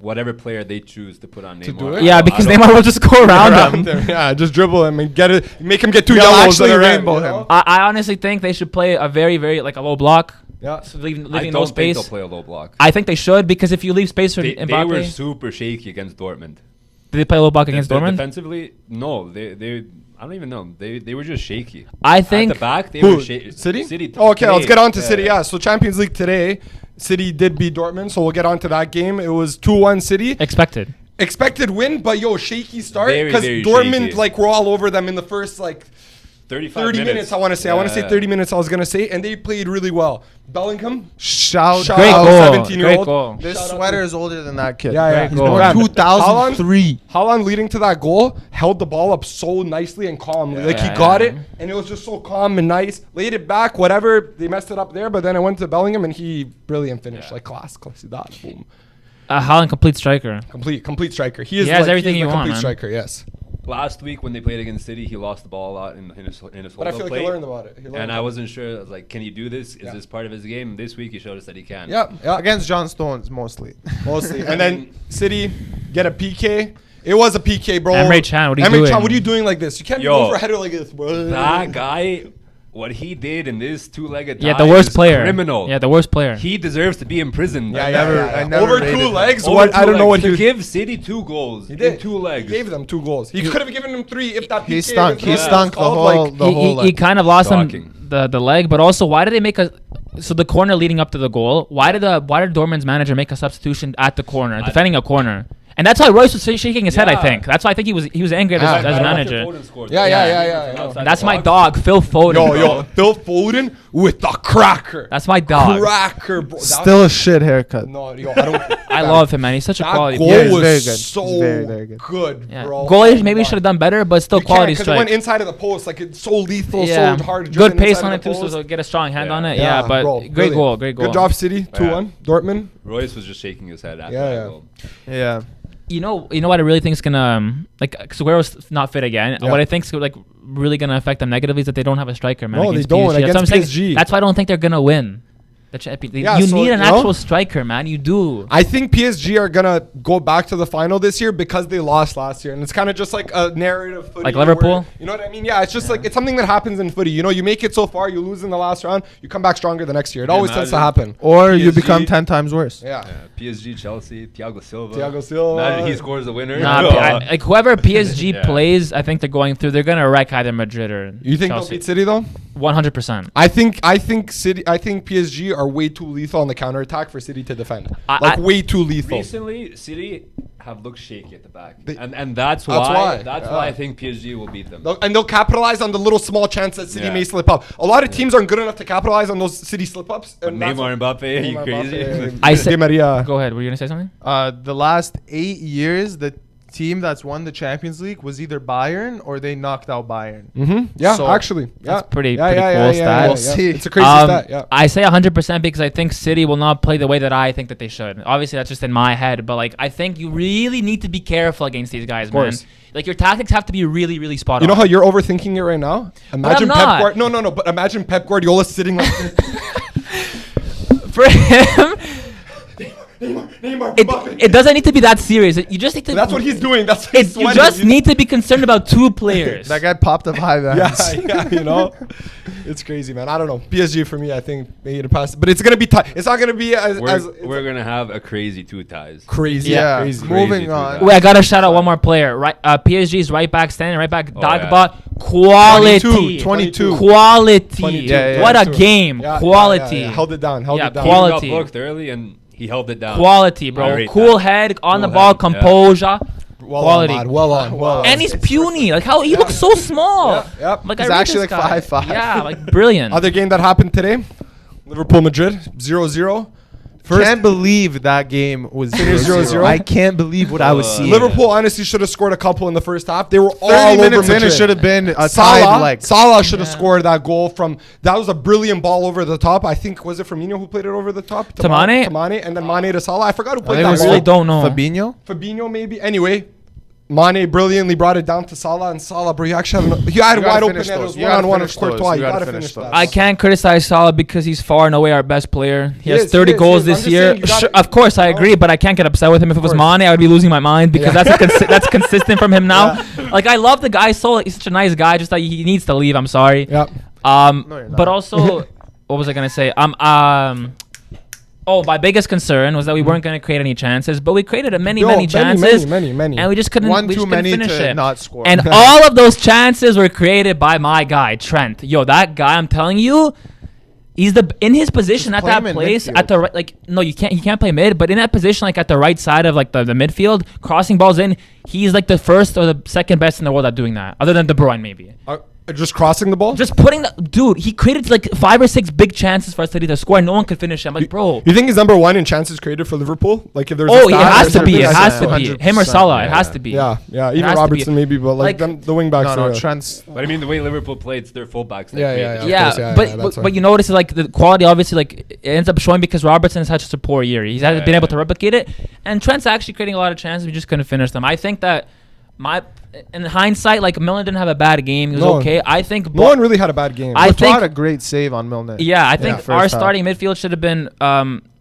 [SPEAKER 2] whatever player they choose to put on Neymar.
[SPEAKER 1] do it?
[SPEAKER 4] Yeah,
[SPEAKER 2] I
[SPEAKER 4] because
[SPEAKER 2] don't-
[SPEAKER 4] Neymar will just go around them.
[SPEAKER 1] Yeah, just dribble him and get it. Make him get 2
[SPEAKER 3] They'll
[SPEAKER 1] yellows.
[SPEAKER 3] actually
[SPEAKER 1] that are red,
[SPEAKER 3] rainbow
[SPEAKER 1] you know?
[SPEAKER 3] him.
[SPEAKER 4] I honestly think they should play a very, very like a low block,
[SPEAKER 1] Yeah.
[SPEAKER 4] so leaving
[SPEAKER 2] I
[SPEAKER 4] no
[SPEAKER 2] don't think
[SPEAKER 4] space.
[SPEAKER 2] they'll play a low block.
[SPEAKER 4] I think they should because if you leave space for
[SPEAKER 2] They
[SPEAKER 4] Mbappe,
[SPEAKER 2] were super shaky against Dortmund.
[SPEAKER 4] did they play low block against Dortmund?
[SPEAKER 2] Defensively, no. They I don't even know. They were just shaky.
[SPEAKER 4] I
[SPEAKER 2] At
[SPEAKER 4] think
[SPEAKER 2] the back, they
[SPEAKER 1] Who?
[SPEAKER 2] were shaky.
[SPEAKER 1] City? Oh, okay, let's
[SPEAKER 2] today.
[SPEAKER 1] get on to City. Yeah, so Champions League today, City did beat Dortmund, so we'll get on to that game. It was 2-1 City.
[SPEAKER 4] expected.
[SPEAKER 1] Expected win, but shaky start
[SPEAKER 2] Very,
[SPEAKER 1] because
[SPEAKER 2] very
[SPEAKER 1] Dortmund
[SPEAKER 2] shaky.
[SPEAKER 1] like were all over them in the first like
[SPEAKER 2] 35
[SPEAKER 1] 30 minutes, I want to say. I want to say 30 minutes, I was going to say. And they played really well. Bellingham.
[SPEAKER 3] Shout
[SPEAKER 4] Great
[SPEAKER 3] out.
[SPEAKER 4] goal.
[SPEAKER 1] 17-year-old.
[SPEAKER 4] Great goal.
[SPEAKER 3] This
[SPEAKER 1] Shout out
[SPEAKER 3] sweater
[SPEAKER 1] to-
[SPEAKER 3] is older than that kid.
[SPEAKER 1] Yeah, yeah.
[SPEAKER 3] He's
[SPEAKER 4] goal.
[SPEAKER 3] born
[SPEAKER 4] Great.
[SPEAKER 3] 2003.
[SPEAKER 1] Haaland leading to that goal held the ball up so nicely and calmly. Like, he
[SPEAKER 4] Yeah,
[SPEAKER 1] got
[SPEAKER 4] yeah.
[SPEAKER 1] it, and it was just so calm and nice. Laid it back, whatever. They messed it up there, but then it went to Bellingham, and he brilliant finish.
[SPEAKER 2] Yeah.
[SPEAKER 1] Like, class. That. Boom.
[SPEAKER 4] Haaland, complete striker.
[SPEAKER 1] Complete striker. He is
[SPEAKER 4] He has
[SPEAKER 1] like,
[SPEAKER 4] everything
[SPEAKER 1] he is
[SPEAKER 4] you
[SPEAKER 1] the
[SPEAKER 4] want,
[SPEAKER 1] complete
[SPEAKER 4] man.
[SPEAKER 1] striker, yes.
[SPEAKER 2] Last week when they played against City, he lost the ball a lot in his
[SPEAKER 1] But I
[SPEAKER 2] hold-up
[SPEAKER 1] feel like
[SPEAKER 2] play.
[SPEAKER 1] he learned about it.
[SPEAKER 2] And I wasn't sure. I was like, can he do this? Is
[SPEAKER 1] Yeah.
[SPEAKER 2] this part of his game? This week he showed us that he can.
[SPEAKER 1] Yeah, yeah.
[SPEAKER 3] Against John Stones, mostly.
[SPEAKER 1] Mostly. And then City get a PK. It was a PK, bro.
[SPEAKER 4] Emre Can, what are you
[SPEAKER 1] Emre
[SPEAKER 4] doing?
[SPEAKER 1] Can, what are you doing like this? You can't
[SPEAKER 2] Yo.
[SPEAKER 1] go for a header like this, bro.
[SPEAKER 2] That guy, what he did in this two-legged
[SPEAKER 4] Yeah,
[SPEAKER 2] tie
[SPEAKER 4] the worst
[SPEAKER 2] is
[SPEAKER 4] player.
[SPEAKER 2] criminal.
[SPEAKER 4] Yeah, the worst player.
[SPEAKER 2] He deserves to be imprisoned.
[SPEAKER 1] Yeah,
[SPEAKER 3] I
[SPEAKER 1] yeah,
[SPEAKER 3] never-
[SPEAKER 1] yeah, yeah.
[SPEAKER 3] I never
[SPEAKER 1] Over
[SPEAKER 3] rated
[SPEAKER 1] two
[SPEAKER 3] him.
[SPEAKER 1] legs?
[SPEAKER 2] Over
[SPEAKER 1] What?
[SPEAKER 2] two
[SPEAKER 1] I don't know
[SPEAKER 2] legs.
[SPEAKER 1] what
[SPEAKER 2] to
[SPEAKER 1] he
[SPEAKER 2] give City 2 goals
[SPEAKER 1] He did.
[SPEAKER 2] in 2 legs.
[SPEAKER 1] He gave them 2 goals. He could have given them 3 if that PK
[SPEAKER 3] He stunk. He
[SPEAKER 1] was
[SPEAKER 3] stunk the
[SPEAKER 1] called,
[SPEAKER 3] whole.
[SPEAKER 1] like,
[SPEAKER 3] The whole.
[SPEAKER 4] he
[SPEAKER 3] leg.
[SPEAKER 4] kind of lost
[SPEAKER 2] Shocking.
[SPEAKER 4] him the leg, but also why did they make a so the corner leading up to the goal? Why did Dortmund's manager make a substitution at the corner, defending a corner? And that's why Royce was shaking his head. I
[SPEAKER 2] Yeah.
[SPEAKER 4] think that's why I think he was angry at
[SPEAKER 1] Yeah,
[SPEAKER 4] his
[SPEAKER 1] yeah.
[SPEAKER 4] manager.
[SPEAKER 1] Yeah, yeah.
[SPEAKER 4] That's my dog, Phil Foden.
[SPEAKER 1] Yo, Phil Foden with the cracker.
[SPEAKER 4] That's my dog.
[SPEAKER 1] Cracker, bro. That-
[SPEAKER 3] Still a shit haircut.
[SPEAKER 1] No, yo, I don't.
[SPEAKER 4] I love him, man. He's such a
[SPEAKER 1] That
[SPEAKER 4] quality
[SPEAKER 1] goal
[SPEAKER 4] player.
[SPEAKER 3] he's
[SPEAKER 1] was
[SPEAKER 3] very good.
[SPEAKER 1] so
[SPEAKER 3] He's very, very good.
[SPEAKER 1] good,
[SPEAKER 4] Yeah.
[SPEAKER 1] bro.
[SPEAKER 4] Goalie
[SPEAKER 1] Oh
[SPEAKER 4] maybe
[SPEAKER 1] my
[SPEAKER 4] should have done better, but still
[SPEAKER 1] You
[SPEAKER 4] quality
[SPEAKER 1] can't, 'cause it went
[SPEAKER 4] strike.
[SPEAKER 1] inside of the post. Like, it's so lethal,
[SPEAKER 4] Yeah,
[SPEAKER 1] so hard.
[SPEAKER 4] good
[SPEAKER 1] driven
[SPEAKER 4] pace
[SPEAKER 1] inside
[SPEAKER 4] on
[SPEAKER 1] of
[SPEAKER 4] it
[SPEAKER 1] the
[SPEAKER 4] too,
[SPEAKER 1] post.
[SPEAKER 4] so get a strong hand
[SPEAKER 2] Yeah.
[SPEAKER 4] on it.
[SPEAKER 1] Yeah,
[SPEAKER 4] Yeah, but
[SPEAKER 1] bro,
[SPEAKER 4] great
[SPEAKER 1] brilliant.
[SPEAKER 4] goal, great goal.
[SPEAKER 1] Good job, City. 2-1. Dortmund.
[SPEAKER 2] Royce was just shaking his head after
[SPEAKER 1] Yeah,
[SPEAKER 2] that
[SPEAKER 1] yeah.
[SPEAKER 2] goal.
[SPEAKER 3] Yeah.
[SPEAKER 4] You know what I really think is gonna like Aguero's not fit again.
[SPEAKER 1] Yeah.
[SPEAKER 4] What I think is like really gonna affect them negatively is that they don't have a striker, man.
[SPEAKER 1] No, they
[SPEAKER 4] against
[SPEAKER 1] don't.
[SPEAKER 4] PSG. That's what I'm
[SPEAKER 1] Against
[SPEAKER 4] saying.
[SPEAKER 1] PSG.
[SPEAKER 4] That's why I don't think they're gonna win the Champions League.
[SPEAKER 1] Yeah,
[SPEAKER 4] You
[SPEAKER 1] so,
[SPEAKER 4] need an
[SPEAKER 1] you know?
[SPEAKER 4] actual striker, man. You do.
[SPEAKER 1] I think PSG are gonna go back to the final this year because they lost last year, and it's kind of just like a narrative. Footy
[SPEAKER 4] Like
[SPEAKER 1] where-
[SPEAKER 4] Liverpool?
[SPEAKER 1] you know what I mean? Yeah, it's just like it's something that happens in footy. You know, you make it so far, you lose in the last round, you come back stronger the next year. It always tends to
[SPEAKER 2] imagine.
[SPEAKER 1] happen.
[SPEAKER 3] Or you
[SPEAKER 2] PSG.
[SPEAKER 3] become 10 times worse.
[SPEAKER 1] Yeah.
[SPEAKER 2] Yeah, PSG, Chelsea, Thiago Silva.
[SPEAKER 1] Thiago Silva.
[SPEAKER 2] Imagine he scores the winner.
[SPEAKER 4] Nah, like whoever PSG
[SPEAKER 2] Yeah.
[SPEAKER 4] plays, I think they're going through. They're gonna wreck either Madrid or
[SPEAKER 1] You think
[SPEAKER 4] Chelsea.
[SPEAKER 1] they'll beat City though?
[SPEAKER 4] 100%.
[SPEAKER 1] I think City. I think PSG are way too lethal on the counterattack for City to defend.
[SPEAKER 4] I-
[SPEAKER 1] Way too lethal.
[SPEAKER 2] Recently, City have looked shaky at the back,
[SPEAKER 1] They-
[SPEAKER 2] and that's
[SPEAKER 1] That's
[SPEAKER 2] why.
[SPEAKER 1] why,
[SPEAKER 2] That's
[SPEAKER 1] yeah.
[SPEAKER 2] why I think PSG will beat them.
[SPEAKER 1] And they'll capitalize on the little small chance that City
[SPEAKER 2] Yeah.
[SPEAKER 1] may slip up. A lot of teams aren't good enough to capitalize on those City slip ups.
[SPEAKER 2] But Neymar and Mbappe, are you crazy?
[SPEAKER 4] I said-
[SPEAKER 1] Di Maria.
[SPEAKER 4] Go ahead. Were you gonna say something?
[SPEAKER 3] The last 8 years, the team that's won the Champions League was either Bayern or they knocked out Bayern.
[SPEAKER 1] Mm-hmm. Yeah,
[SPEAKER 3] So,
[SPEAKER 1] actually,
[SPEAKER 4] that's
[SPEAKER 1] yeah.
[SPEAKER 4] pretty
[SPEAKER 1] yeah,
[SPEAKER 4] cool
[SPEAKER 1] yeah,
[SPEAKER 4] stat.
[SPEAKER 3] We'll see.
[SPEAKER 1] It's a crazy stat. Yeah.
[SPEAKER 4] I say 100% because I think City will not play the way that I think that they should. Obviously, that's just in my head, but like I think you really need to be careful against these guys, man.
[SPEAKER 1] course.
[SPEAKER 4] Like your tactics have to be really, really spot
[SPEAKER 1] You
[SPEAKER 4] on.
[SPEAKER 1] know how you're overthinking it right now? Imagine
[SPEAKER 4] I'm
[SPEAKER 1] Pep
[SPEAKER 4] not.
[SPEAKER 1] Guardiola. No. But imagine Pep Guardiola sitting like this.
[SPEAKER 4] For him,
[SPEAKER 1] Neymar,
[SPEAKER 4] it doesn't need to be that serious. You just need to.
[SPEAKER 1] That's what he's doing. That's what he's
[SPEAKER 4] You
[SPEAKER 1] sweating.
[SPEAKER 4] just need to be concerned about 2 players.
[SPEAKER 3] That guy popped up high
[SPEAKER 1] Yeah, yeah, you know, it's crazy, man. I don't know. PSG for me, I think they need to pass, but it's gonna be tight. It's not gonna be as
[SPEAKER 2] We're gonna have a crazy 2 ties.
[SPEAKER 1] crazy.
[SPEAKER 3] Yeah.
[SPEAKER 1] Crazy.
[SPEAKER 3] Moving
[SPEAKER 2] Crazy
[SPEAKER 3] on.
[SPEAKER 2] too,
[SPEAKER 4] Wait, I gotta shout out one more player. Right, PSG's right back, standing right back,
[SPEAKER 2] Oh,
[SPEAKER 4] Dagba. Quality,
[SPEAKER 3] 22.
[SPEAKER 4] Quality.
[SPEAKER 1] 22.
[SPEAKER 3] Yeah,
[SPEAKER 4] What a
[SPEAKER 1] 22.
[SPEAKER 4] game.
[SPEAKER 1] Yeah,
[SPEAKER 4] Quality.
[SPEAKER 1] yeah. Held it down. Held
[SPEAKER 4] Yeah,
[SPEAKER 1] it down.
[SPEAKER 4] quality.
[SPEAKER 2] He got booked early and he held it down.
[SPEAKER 4] Quality,
[SPEAKER 2] I
[SPEAKER 4] bro.
[SPEAKER 2] rate
[SPEAKER 4] Cool
[SPEAKER 2] that.
[SPEAKER 4] head, on the
[SPEAKER 2] Cool
[SPEAKER 4] ball,
[SPEAKER 2] head, yeah.
[SPEAKER 4] composure.
[SPEAKER 1] Well
[SPEAKER 4] Quality.
[SPEAKER 1] on, lad. Well on.
[SPEAKER 4] And he's puny. Like how he looks so small.
[SPEAKER 1] Yep.
[SPEAKER 4] Like
[SPEAKER 3] He's
[SPEAKER 4] I rate
[SPEAKER 3] actually
[SPEAKER 4] this
[SPEAKER 3] like
[SPEAKER 4] guy.
[SPEAKER 3] 5'5".
[SPEAKER 4] Yeah, like brilliant.
[SPEAKER 1] Other game that happened today, Liverpool Madrid 0-0.
[SPEAKER 3] Can't believe that game was
[SPEAKER 1] Finished 0-0.
[SPEAKER 3] I can't believe what I was seeing.
[SPEAKER 1] Liverpool honestly should have scored a couple in the first half. They were all
[SPEAKER 3] 30
[SPEAKER 1] over
[SPEAKER 3] minutes in,
[SPEAKER 1] Madrid.
[SPEAKER 3] it should have been a tied
[SPEAKER 1] Salah,
[SPEAKER 3] leg.
[SPEAKER 1] Salah should have
[SPEAKER 4] Yeah.
[SPEAKER 1] scored that goal from. That was a brilliant ball over the top. I think was it Firmino who played it over the top?
[SPEAKER 4] Tamane?
[SPEAKER 1] Tamane, and then Mane to Salah. I forgot who
[SPEAKER 3] I
[SPEAKER 1] played
[SPEAKER 3] think it
[SPEAKER 1] that
[SPEAKER 3] was
[SPEAKER 1] ball.
[SPEAKER 4] really don't know.
[SPEAKER 3] Fabinho.
[SPEAKER 1] Fabinho maybe. Anyway, Mane brilliantly brought it down to Salah, and Salah, bro, he actually had, he had
[SPEAKER 3] You gotta
[SPEAKER 1] wide open
[SPEAKER 3] finish
[SPEAKER 1] net. It
[SPEAKER 3] those.
[SPEAKER 1] was
[SPEAKER 3] You gotta
[SPEAKER 1] one-on-one with
[SPEAKER 3] finish those.
[SPEAKER 1] Courtois.
[SPEAKER 3] You
[SPEAKER 1] You
[SPEAKER 3] gotta
[SPEAKER 1] gotta
[SPEAKER 3] finish
[SPEAKER 1] finish
[SPEAKER 3] those.
[SPEAKER 1] that.
[SPEAKER 4] I can't criticize Salah because he's far and away our best player. He has
[SPEAKER 1] is,
[SPEAKER 4] 30
[SPEAKER 1] he is,
[SPEAKER 4] goals
[SPEAKER 1] he is.
[SPEAKER 4] this
[SPEAKER 1] I'm just
[SPEAKER 4] year.
[SPEAKER 1] saying you gotta-
[SPEAKER 4] Of course, I
[SPEAKER 1] you know?
[SPEAKER 4] agree, but I can't get upset with him. If it was
[SPEAKER 1] course.
[SPEAKER 4] Mane, I would be losing my mind because
[SPEAKER 1] Yeah.
[SPEAKER 4] that's consistent from him now. Like I love the guy. So he's such a nice guy. Just that he needs to leave. I'm sorry.
[SPEAKER 1] Yep.
[SPEAKER 3] No, you're not.
[SPEAKER 4] But also, what was I gonna say? Oh, my biggest concern was that we weren't going to create any chances, but we created many chances,
[SPEAKER 1] many.
[SPEAKER 4] and we just couldn't.
[SPEAKER 3] One
[SPEAKER 4] we
[SPEAKER 3] too
[SPEAKER 4] just couldn't
[SPEAKER 3] many
[SPEAKER 4] finish
[SPEAKER 3] to
[SPEAKER 4] it.
[SPEAKER 3] not score.
[SPEAKER 4] And all of those chances were created by my guy Trent. Yo, that guy, I'm telling you, he's in his position
[SPEAKER 3] Just
[SPEAKER 4] at
[SPEAKER 3] play
[SPEAKER 4] that
[SPEAKER 3] him in
[SPEAKER 4] place
[SPEAKER 3] midfield.
[SPEAKER 4] at the right. Like no, you can't. He can't play mid, but in that position, like at the right side of like the midfield, crossing balls in. He's like the first or the second best in the world at doing that, other than De Bruyne maybe.
[SPEAKER 1] Just crossing the ball.
[SPEAKER 4] Just putting the dude. He created like 5 or 6 big chances for us to score, and no one could finish him. Like, bro.
[SPEAKER 1] You think he's number 1 in chances created for Liverpool? Like if there's
[SPEAKER 4] Oh,
[SPEAKER 1] a
[SPEAKER 4] it
[SPEAKER 1] stat
[SPEAKER 4] has
[SPEAKER 1] or
[SPEAKER 4] to be.
[SPEAKER 1] something,
[SPEAKER 4] It
[SPEAKER 1] I
[SPEAKER 4] has
[SPEAKER 1] think
[SPEAKER 4] to
[SPEAKER 1] so.
[SPEAKER 4] be him or Salah. It
[SPEAKER 2] Yeah.
[SPEAKER 4] has to be.
[SPEAKER 1] Yeah, even
[SPEAKER 4] has to be.
[SPEAKER 1] Robertson maybe, but like the wing backs.
[SPEAKER 3] No,
[SPEAKER 1] are-
[SPEAKER 3] Trent's.
[SPEAKER 2] But I mean, the way Liverpool played, it's their fullbacks. that
[SPEAKER 1] Yeah,
[SPEAKER 2] create
[SPEAKER 1] yeah,
[SPEAKER 2] the
[SPEAKER 1] Of
[SPEAKER 4] Yeah,
[SPEAKER 1] course, yeah, that's
[SPEAKER 4] but
[SPEAKER 1] why.
[SPEAKER 4] you notice like the quality obviously like it ends up showing because Robertson has had such a poor year. He hasn't been able to replicate it, and Trent's actually creating a lot of chances. We just couldn't finish them. I think that in hindsight, like Milner didn't have a bad game. He was okay. I think
[SPEAKER 1] No one really had a bad game.
[SPEAKER 4] I
[SPEAKER 3] Courtois
[SPEAKER 4] think-
[SPEAKER 3] had a great save on Milner.
[SPEAKER 4] I think
[SPEAKER 3] first
[SPEAKER 4] our
[SPEAKER 3] half.
[SPEAKER 4] starting midfield should have been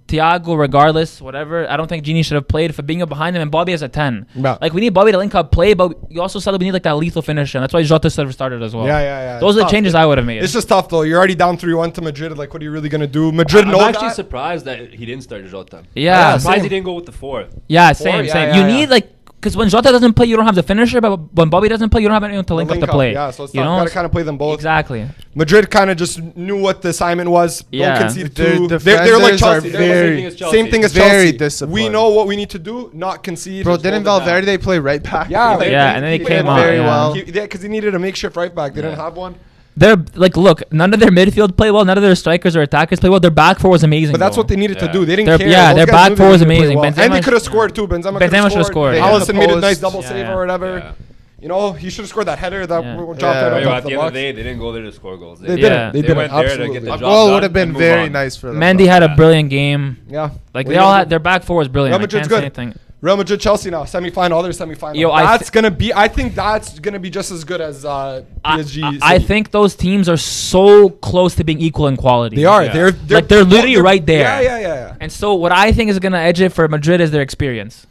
[SPEAKER 4] Thiago, regardless, whatever. I don't think Gini should have played for being behind him, and Bobby as a 10.
[SPEAKER 1] Yeah.
[SPEAKER 4] Like we need Bobby to link up play, but you also said that we need like that lethal finisher. And that's why Jota should have started as well.
[SPEAKER 1] Yeah.
[SPEAKER 4] Those
[SPEAKER 1] It's
[SPEAKER 4] are the
[SPEAKER 1] tough.
[SPEAKER 4] changes I would have made.
[SPEAKER 1] It's just tough though. You're already down 3-1 to Madrid. Like, what are you really gonna do? Madrid
[SPEAKER 2] I'm
[SPEAKER 1] know
[SPEAKER 2] actually
[SPEAKER 1] that.
[SPEAKER 2] surprised that he didn't start Jota.
[SPEAKER 4] Yeah.
[SPEAKER 2] I'm surprised
[SPEAKER 1] same.
[SPEAKER 2] he didn't go with the 4.
[SPEAKER 4] Yeah, same.
[SPEAKER 1] Yeah,
[SPEAKER 4] You
[SPEAKER 1] yeah.
[SPEAKER 4] need like because when Jota doesn't play, you don't have the finisher, but when Bobby doesn't play, you don't have anyone to link up to play.
[SPEAKER 1] Yeah, so it's
[SPEAKER 4] you
[SPEAKER 1] tough.
[SPEAKER 4] know?
[SPEAKER 1] Gotta kind of play them both.
[SPEAKER 4] Exactly.
[SPEAKER 1] Madrid kind of just knew what the assignment was.
[SPEAKER 4] Yeah.
[SPEAKER 1] Don't concede
[SPEAKER 3] Their
[SPEAKER 1] two. They're like
[SPEAKER 3] defenders are
[SPEAKER 1] Chelsea.
[SPEAKER 3] very-
[SPEAKER 1] Same thing as
[SPEAKER 3] very
[SPEAKER 1] Chelsea.
[SPEAKER 3] disciplined.
[SPEAKER 1] We know what we need to do, not concede.
[SPEAKER 3] Bro,
[SPEAKER 1] Just
[SPEAKER 3] didn't
[SPEAKER 1] hold it down.
[SPEAKER 3] Valverde play right back?
[SPEAKER 1] Yeah,
[SPEAKER 4] Yeah, and then he
[SPEAKER 1] played
[SPEAKER 4] came
[SPEAKER 3] on,
[SPEAKER 1] very
[SPEAKER 3] yeah.
[SPEAKER 1] well. Because he needed a makeshift right back. They didn't
[SPEAKER 2] Yeah.
[SPEAKER 1] have one.
[SPEAKER 4] They're like, look, none of their midfield play well, none of their strikers or attackers play well. Their back four was amazing.
[SPEAKER 1] But that's
[SPEAKER 4] though.
[SPEAKER 1] what they needed to
[SPEAKER 2] Yeah.
[SPEAKER 1] do. They didn't
[SPEAKER 4] Their-
[SPEAKER 1] care.
[SPEAKER 4] yeah,
[SPEAKER 1] Those
[SPEAKER 4] their
[SPEAKER 1] guys
[SPEAKER 4] back
[SPEAKER 1] knew they
[SPEAKER 4] four was
[SPEAKER 1] didn't play
[SPEAKER 4] amazing.
[SPEAKER 1] well.
[SPEAKER 4] Benzema
[SPEAKER 1] And they could have
[SPEAKER 4] sh-
[SPEAKER 1] scored too. Benzema
[SPEAKER 4] Benzema
[SPEAKER 1] could
[SPEAKER 4] should've scored.
[SPEAKER 3] They
[SPEAKER 1] Alisson
[SPEAKER 3] hit the
[SPEAKER 1] made a nice
[SPEAKER 3] post.
[SPEAKER 1] double
[SPEAKER 4] Yeah.
[SPEAKER 1] save or whatever.
[SPEAKER 2] Yeah.
[SPEAKER 1] You know, he should have scored that header that
[SPEAKER 4] Yeah.
[SPEAKER 1] dropped
[SPEAKER 3] Yeah.
[SPEAKER 1] right
[SPEAKER 2] But
[SPEAKER 1] on
[SPEAKER 2] yo,
[SPEAKER 1] top
[SPEAKER 2] at
[SPEAKER 1] of
[SPEAKER 2] the
[SPEAKER 1] the
[SPEAKER 2] end of
[SPEAKER 1] box.
[SPEAKER 2] the day, they didn't go there to score goals.
[SPEAKER 1] They
[SPEAKER 4] Yeah.
[SPEAKER 1] didn't. They
[SPEAKER 2] They
[SPEAKER 1] didn't.
[SPEAKER 2] went there to
[SPEAKER 1] Absolutely.
[SPEAKER 2] get the
[SPEAKER 3] A
[SPEAKER 2] job
[SPEAKER 3] goal
[SPEAKER 2] done
[SPEAKER 3] would have been
[SPEAKER 2] and move
[SPEAKER 3] very
[SPEAKER 2] on.
[SPEAKER 3] nice for them.
[SPEAKER 4] Mendy had a brilliant game.
[SPEAKER 1] Yeah.
[SPEAKER 4] Like
[SPEAKER 1] What
[SPEAKER 4] they
[SPEAKER 1] are you
[SPEAKER 4] all
[SPEAKER 1] gonna
[SPEAKER 4] had
[SPEAKER 1] do?
[SPEAKER 4] their back four was brilliant.
[SPEAKER 1] Real
[SPEAKER 4] I
[SPEAKER 1] Madrid's
[SPEAKER 4] can't say
[SPEAKER 1] good.
[SPEAKER 4] anything.
[SPEAKER 1] Real Madrid, Chelsea now semi-final. Other semi-final.
[SPEAKER 4] Yo, I
[SPEAKER 1] that's gonna be. I think that's gonna be just as good as PSG.
[SPEAKER 4] I
[SPEAKER 1] City.
[SPEAKER 4] think those teams are so close to being equal in quality.
[SPEAKER 1] they are.
[SPEAKER 2] Yeah.
[SPEAKER 1] They're
[SPEAKER 4] literally right there.
[SPEAKER 1] Yeah.
[SPEAKER 4] And so what I think is gonna edge it for Madrid is their experience.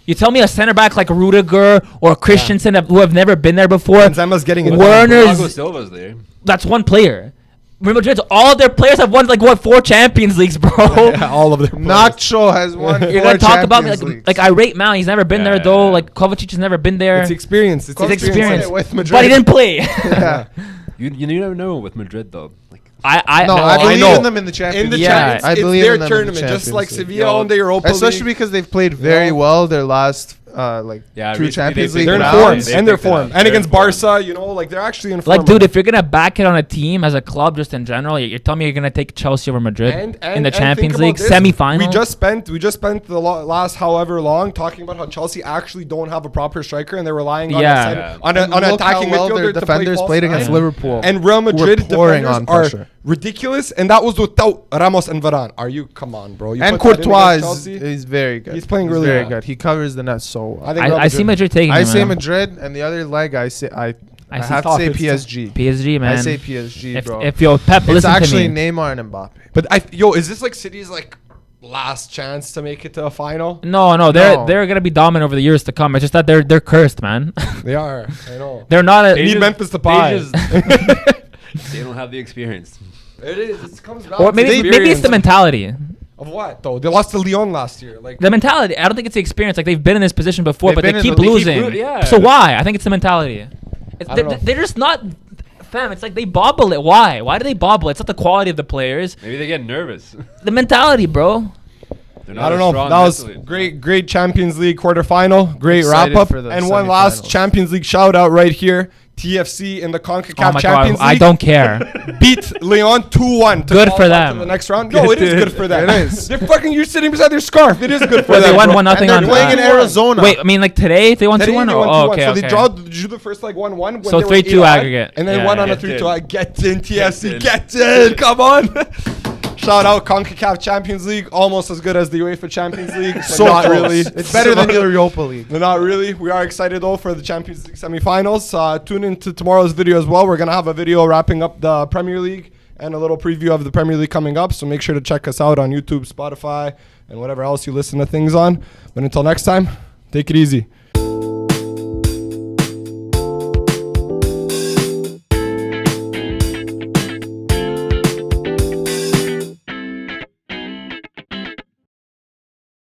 [SPEAKER 4] You tell me a center back like Rudiger or Christensen who have never been there before.
[SPEAKER 1] Benzema's getting it.
[SPEAKER 4] Werner's-
[SPEAKER 2] Thiago Silva's there.
[SPEAKER 4] That's one player. Real Madrid, all their players have won like 4 Champions Leagues, bro.
[SPEAKER 1] Yeah, all of them.
[SPEAKER 3] Nacho has won.
[SPEAKER 4] You're
[SPEAKER 3] 4
[SPEAKER 4] gonna talk about me
[SPEAKER 3] Champions
[SPEAKER 4] like
[SPEAKER 3] Leagues.
[SPEAKER 4] I rate Mount. He's never been there
[SPEAKER 2] Yeah.
[SPEAKER 4] though. Like Kovacic has never been there.
[SPEAKER 1] It's experience. It's
[SPEAKER 4] His experience,
[SPEAKER 3] with Madrid.
[SPEAKER 4] but he didn't play.
[SPEAKER 3] Yeah.
[SPEAKER 2] You never know with Madrid though. Like
[SPEAKER 4] I
[SPEAKER 3] No, I believe
[SPEAKER 1] know.
[SPEAKER 3] in them in the Champions
[SPEAKER 1] In the
[SPEAKER 3] League.
[SPEAKER 4] Yeah.
[SPEAKER 1] Champions,
[SPEAKER 3] I
[SPEAKER 1] it's
[SPEAKER 3] believe
[SPEAKER 1] their
[SPEAKER 3] in them in the
[SPEAKER 1] tournament, just
[SPEAKER 3] Champions
[SPEAKER 1] like
[SPEAKER 3] League.
[SPEAKER 1] Sevilla on the Europa
[SPEAKER 3] Especially
[SPEAKER 1] League.
[SPEAKER 3] because they've played very
[SPEAKER 1] Yeah.
[SPEAKER 3] well their last
[SPEAKER 2] Yeah,
[SPEAKER 3] 2
[SPEAKER 2] recently
[SPEAKER 3] Champions
[SPEAKER 2] they-
[SPEAKER 3] League
[SPEAKER 1] They're in
[SPEAKER 2] Wow.
[SPEAKER 1] form,
[SPEAKER 3] rounds.
[SPEAKER 2] They
[SPEAKER 1] and they're
[SPEAKER 2] picked it up.
[SPEAKER 1] form, and
[SPEAKER 2] They're
[SPEAKER 1] against
[SPEAKER 2] in form.
[SPEAKER 1] Barca, you know, like they're actually in form.
[SPEAKER 4] Like, dude, if you're gonna back it on a team as a club, just in general, you're telling me you're gonna take Chelsea over Madrid in the
[SPEAKER 1] and
[SPEAKER 4] Champions
[SPEAKER 1] think
[SPEAKER 4] League
[SPEAKER 1] about this.
[SPEAKER 4] semi-final.
[SPEAKER 1] We just spent the last however long talking about how Chelsea actually don't have a proper striker and they're relying on
[SPEAKER 4] Yeah.
[SPEAKER 1] on an
[SPEAKER 3] Look how
[SPEAKER 1] attacking
[SPEAKER 3] well
[SPEAKER 1] midfielder
[SPEAKER 3] their
[SPEAKER 1] to play
[SPEAKER 3] defenders
[SPEAKER 1] false
[SPEAKER 3] played
[SPEAKER 1] nine.
[SPEAKER 3] against Liverpool.
[SPEAKER 1] And Real Madrid
[SPEAKER 3] pouring
[SPEAKER 1] defenders
[SPEAKER 3] on
[SPEAKER 1] are
[SPEAKER 3] pressure.
[SPEAKER 1] ridiculous, and that was without Ramos and Varane. Are you? Come on, bro. You
[SPEAKER 3] And
[SPEAKER 1] put that in
[SPEAKER 3] Courtois
[SPEAKER 1] against
[SPEAKER 3] is
[SPEAKER 1] Chelsea?
[SPEAKER 3] very good.
[SPEAKER 1] He's playing really
[SPEAKER 3] very
[SPEAKER 1] well.
[SPEAKER 3] good. He covers the net so well.
[SPEAKER 1] I think Real
[SPEAKER 4] I see Madrid taking.
[SPEAKER 3] I
[SPEAKER 4] him,
[SPEAKER 3] say
[SPEAKER 4] man.
[SPEAKER 3] Madrid, and the other leg I say I
[SPEAKER 4] I see
[SPEAKER 3] have to
[SPEAKER 1] tough.
[SPEAKER 3] say
[SPEAKER 1] It's
[SPEAKER 3] PSG.
[SPEAKER 4] PSG, man.
[SPEAKER 3] I say PSG, bro.
[SPEAKER 4] If yo Pep,
[SPEAKER 3] It's
[SPEAKER 4] listen
[SPEAKER 3] actually
[SPEAKER 4] to me.
[SPEAKER 3] Neymar and Mbappe.
[SPEAKER 1] But is this like City's like last chance to make it to a final?
[SPEAKER 4] No, they're gonna be dominant over the years to come. It's just that they're cursed, man.
[SPEAKER 1] They are. I know.
[SPEAKER 4] They're not a.
[SPEAKER 1] They need Memphis to
[SPEAKER 2] They
[SPEAKER 1] buy.
[SPEAKER 2] They don't have the experience.
[SPEAKER 1] It is. It comes down
[SPEAKER 4] Or
[SPEAKER 1] to
[SPEAKER 4] maybe it's the
[SPEAKER 1] experience.
[SPEAKER 4] mentality.
[SPEAKER 1] Of what though? They lost to Lyon last year. Like
[SPEAKER 4] The mentality. I don't think it's the experience. Like they've been in this position before,
[SPEAKER 3] They've
[SPEAKER 4] but they
[SPEAKER 3] been in
[SPEAKER 4] keep
[SPEAKER 3] the- they keep
[SPEAKER 4] losing.
[SPEAKER 2] yeah.
[SPEAKER 4] So why? I think it's the mentality.
[SPEAKER 1] I don't know.
[SPEAKER 4] They're just not. Fam, it's like they bobble it. Why? Why do they bobble? It's not the quality of the players.
[SPEAKER 2] Maybe they get nervous.
[SPEAKER 4] The mentality, bro.
[SPEAKER 2] They're
[SPEAKER 1] I don't
[SPEAKER 2] as
[SPEAKER 1] know.
[SPEAKER 2] strong
[SPEAKER 1] That was
[SPEAKER 2] mentally.
[SPEAKER 1] great Champions League quarterfinal. Great
[SPEAKER 3] Excited
[SPEAKER 1] wrap up.
[SPEAKER 3] for the
[SPEAKER 1] And one last
[SPEAKER 3] semifinals.
[SPEAKER 1] Champions League shout out right here. TFC in the CONCACAF
[SPEAKER 4] Oh my god,
[SPEAKER 1] Champions
[SPEAKER 4] I
[SPEAKER 1] League.
[SPEAKER 4] don't care.
[SPEAKER 1] Beat Leon 2-1. to
[SPEAKER 4] Good for
[SPEAKER 1] qualify
[SPEAKER 4] them.
[SPEAKER 1] To the next round. No, it is good for them.
[SPEAKER 3] It is.
[SPEAKER 1] They're fucking. You're sitting beside their scarf. It is good for
[SPEAKER 4] Well,
[SPEAKER 1] them.
[SPEAKER 4] they won
[SPEAKER 1] bro.
[SPEAKER 4] 1-0
[SPEAKER 3] And they're
[SPEAKER 4] on
[SPEAKER 3] playing in
[SPEAKER 4] that.
[SPEAKER 3] Arizona.
[SPEAKER 4] Wait, I mean, like today they won
[SPEAKER 1] Today
[SPEAKER 4] 2-1.
[SPEAKER 1] they won
[SPEAKER 4] Oh,
[SPEAKER 1] 2-1.
[SPEAKER 4] okay,
[SPEAKER 1] So
[SPEAKER 4] okay.
[SPEAKER 1] they drew the first leg 1-1. when
[SPEAKER 4] So
[SPEAKER 1] they were
[SPEAKER 4] 3-2
[SPEAKER 1] 8-0,
[SPEAKER 4] aggregate.
[SPEAKER 1] And then
[SPEAKER 4] Yeah,
[SPEAKER 1] won on a
[SPEAKER 2] get in.
[SPEAKER 1] 3-2. Get in, TFC.
[SPEAKER 2] Get
[SPEAKER 1] Get in. Come on. Shout out CONCACAF Champions League. Almost as good as the UEFA Champions League. But
[SPEAKER 3] So
[SPEAKER 1] not
[SPEAKER 3] close.
[SPEAKER 1] really.
[SPEAKER 3] It's better than the Europa League.
[SPEAKER 1] But not really. We are excited though for the Champions League semifinals. Tune into tomorrow's video as well. We're gonna have a video wrapping up the Premier League and a little preview of the Premier League coming up. So make sure to check us out on YouTube, Spotify, and whatever else you listen to things on. But until next time, take it easy.